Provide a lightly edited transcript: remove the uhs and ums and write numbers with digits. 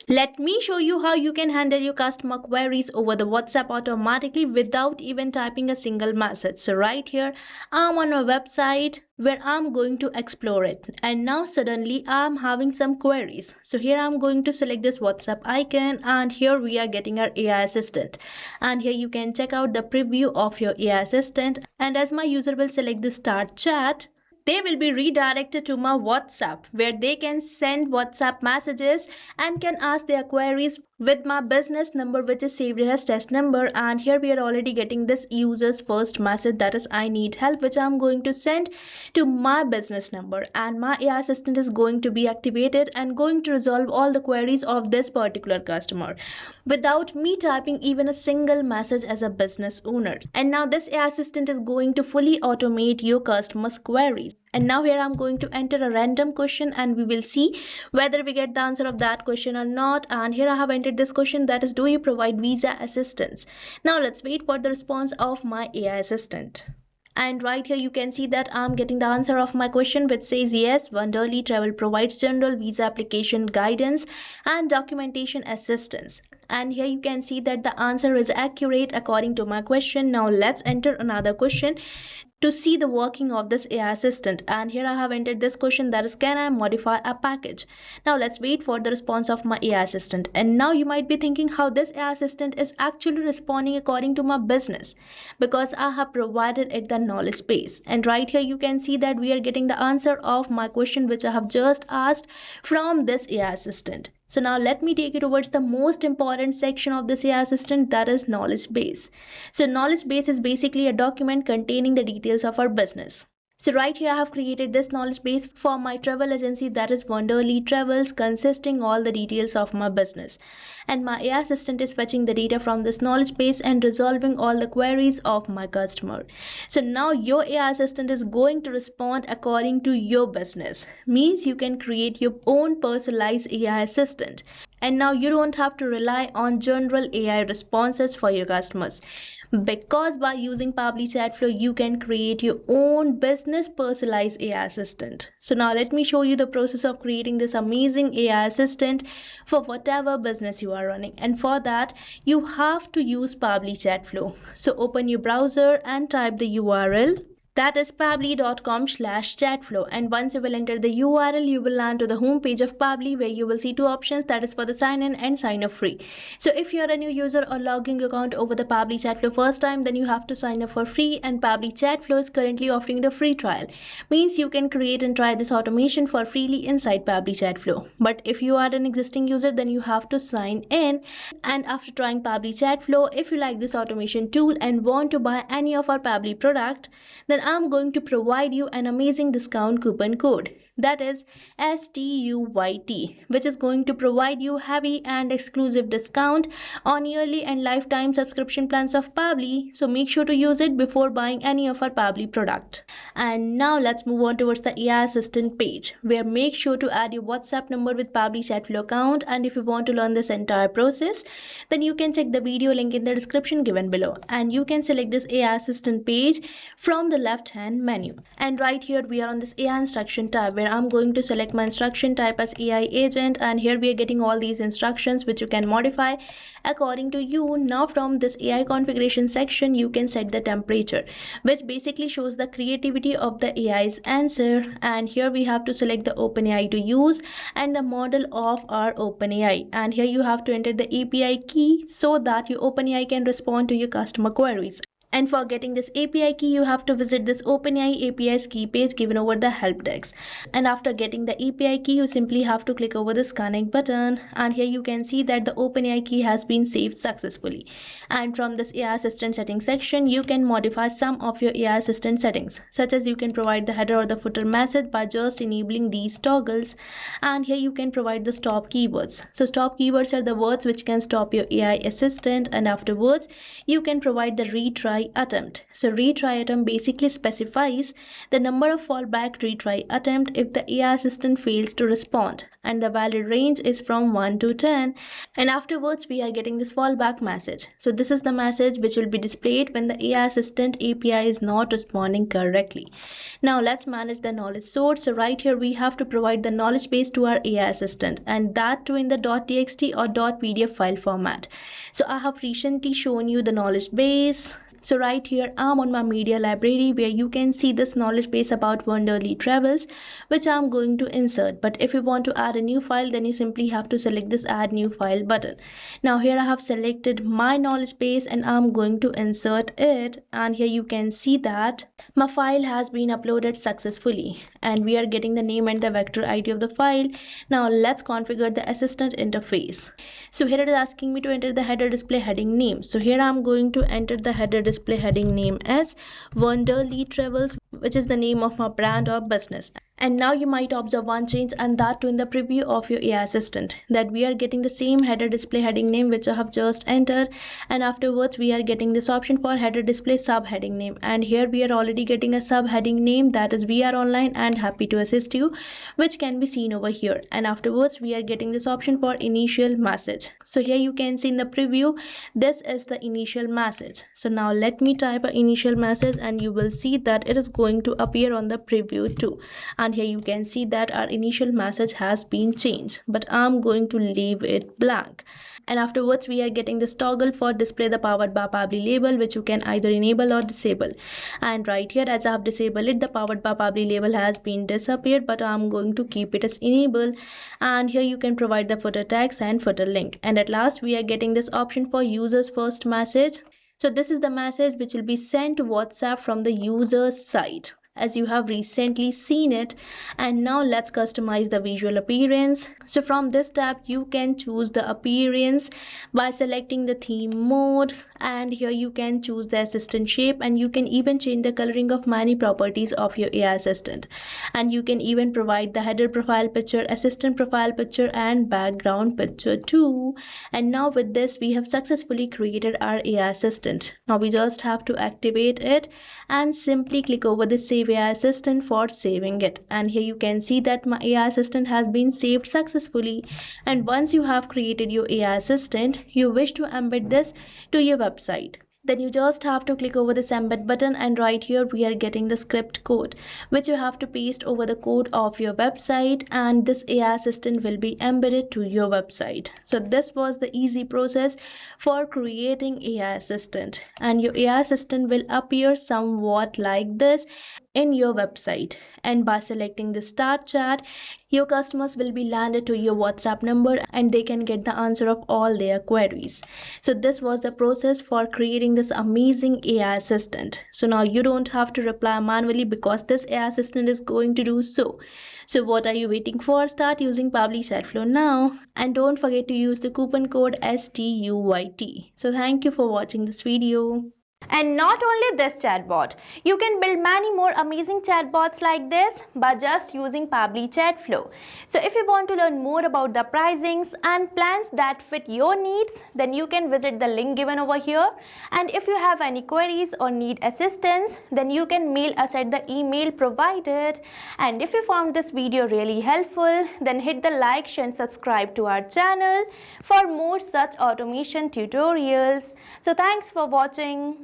Let me show you how you can handle your customer queries over the WhatsApp automatically without even typing a single message. So right here, I'm on a website where I'm going to explore it. And now suddenly I'm having some queries. So here I'm going to select this WhatsApp icon, and here we are getting our AI assistant. And here you can check out the preview of your AI assistant. And as my user will select the start chat, they will be redirected to my WhatsApp where they can send WhatsApp messages and can ask their queries with my business number, which is saved as test number. And here we are already getting this user's first message, that is I need help, which I'm going to send to my business number, and my AI assistant is going to be activated and going to resolve all the queries of this particular customer without me typing even a single message as a business owner. And now this AI assistant is going to fully automate your customers' queries. And now here I'm going to enter a random question, and we will see whether we get the answer of that question or not. And here I have entered this question, that is, do you provide visa assistance? Now let's wait for the response of my AI assistant. And right here you can see that I'm getting the answer of my question, which says yes, Wanderly Travel provides general visa application guidance and documentation assistance. And here you can see that the answer is accurate according to my question. Now let's enter another question to see the working of this AI assistant. And here I have entered this question, that is, can I modify a package? Now let's wait for the response of my AI assistant. And now you might be thinking how this AI assistant is actually responding according to my business, because I have provided it the knowledge base. And right here you can see that we are getting the answer of my question which I have just asked from this AI assistant. So now let me take you towards the most important section of this AI assistant, that is knowledge base. So knowledge base is basically a document containing the details of our business. So right here I have created this knowledge base for my travel agency, that is Wanderly Travels, consisting all the details of my business. And my AI assistant is fetching the data from this knowledge base and resolving all the queries of my customer. So now your AI assistant is going to respond according to your business. Means you can create your own personalized AI assistant. And now you don't have to rely on general AI responses for your customers, because by using Pabbly Chatflow you can create your own business personalized AI assistant. So now let me show you the process of creating this amazing AI assistant for whatever business you are running. And for that you have to use Pabbly Chatflow. So open your browser and type the URL, that is pabbly.com/chatflow, and once you will enter the URL, you will land to the home page of Pabbly, where you will see two options, that is for the sign in and sign up free. So if you are a new user or logging your account over the Pabbly Chatflow first time, then you have to sign up for free, and Pabbly Chatflow is currently offering the free trial. Means you can create and try this automation for freely inside Pabbly Chatflow. But if you are an existing user, then you have to sign in, and after trying Pabbly Chatflow, if you like this automation tool and want to buy any of our Pabbly product, then I'm going to provide you an amazing discount coupon code, that is STUYT, which is going to provide you heavy and exclusive discount on yearly and lifetime subscription plans of Pabbly. So make sure to use it before buying any of our Pabbly product. And now let's move on towards the AI assistant page, where make sure to add your WhatsApp number with Pabbly Chatflow account. And if you want to learn this entire process, then you can check the video link in the description given below, and you can select this AI assistant page from the left hand menu. And right here we are on this AI instruction tab, where I'm going to select my instruction type as AI agent, and here we are getting all these instructions which you can modify according to you. Now from this AI configuration section you can set the temperature, which basically shows the creativity of the AI's answer. And here we have to select the OpenAI to use and the model of our OpenAI, and here you have to enter the API key so that your OpenAI can respond to your customer queries. And for getting this API key, you have to visit this OpenAI API's key page given over the help desk. And after getting the API key, you simply have to click over this connect button. And here you can see that the OpenAI key has been saved successfully. And from this AI assistant settings section, you can modify some of your AI assistant settings, such as you can provide the header or the footer message by just enabling these toggles. And here you can provide the stop keywords. So stop keywords are the words which can stop your AI assistant, and afterwards you can provide the retry retry attempt. So retry attempt basically specifies the number of fallback retry attempt if the AI assistant fails to respond, and the valid range is from 1 to 10, and afterwards we are getting this fallback message. So this is the message which will be displayed when the AI assistant API is not responding correctly. Now let's manage the knowledge source. So right here we have to provide the knowledge base to our AI assistant, and that too in the .txt or .pdf file format. So I have recently shown you the knowledge base. So right here I'm on my media library where you can see this knowledge base about Wonderly Travels, which I'm going to insert. But if you want to add a new file, then you simply have to select this add new file button. Now here I have selected my knowledge base and I'm going to insert it, and here you can see that my file has been uploaded successfully and we are getting the name and the vector ID of the file. Now let's configure the assistant interface. So here it is asking me to enter the header display heading name. So here I'm going to enter the header display heading name as Wonderly Travels, which is the name of my brand or business. And now you might observe one change, and that too in the preview of your AI assistant, that we are getting the same header display heading name which I have just entered, and afterwards we are getting this option for header display subheading name, and here we are already getting a subheading name, that is we are online and happy to assist you, which can be seen over here. And afterwards we are getting this option for initial message. So here you can see in the preview this is the initial message. So now let me type an initial message and you will see that it is going to appear on the preview too. And here you can see that our initial message has been changed, but I'm going to leave it blank. And afterwards we are getting this toggle for display the powered by Pabbly label, which you can either enable or disable. And right here as I have disabled it, the powered by Pabbly label has been disappeared, but I'm going to keep it as enable. And here you can provide the footer tags and footer link. And at last we are getting this option for users first message. So this is the message which will be sent to WhatsApp from the user's side, as you have recently seen it. And now let's customize the visual appearance. So from this tab you can choose the appearance by selecting the theme mode, and here you can choose the assistant shape, and you can even change the coloring of many properties of your AI assistant, and you can even provide the header profile picture, assistant profile picture, and background picture too. And now with this we have successfully created our AI assistant. Now we just have to activate it and simply click over the save AI assistant for saving it. And here you can see that my AI assistant has been saved successfully. And once you have created your AI assistant, you wish to embed this to your website, then you just have to click over this embed button, and right here we are getting the script code which you have to paste over the code of your website, and this AI assistant will be embedded to your website. So this was the easy process for creating AI assistant, and your AI assistant will appear somewhat like this in your website. And by selecting the start chat, your customers will be landed to your WhatsApp number and they can get the answer of all their queries. So this was the process for creating this amazing AI assistant. So now you don't have to reply manually because this AI assistant is going to do so. So what are you waiting for? Start using Pabbly Chatflow now, and don't forget to use the coupon code STUYT. So thank you for watching this video. And not only this chatbot, you can build many more amazing chatbots like this by just using Pabbly Chatflow. So if you want to learn more about the pricings and plans that fit your needs, then you can visit the link given over here. And if you have any queries or need assistance, then you can mail us at the email provided. And if you found this video really helpful, then hit the like, share and subscribe to our channel for more such automation tutorials. So thanks for watching.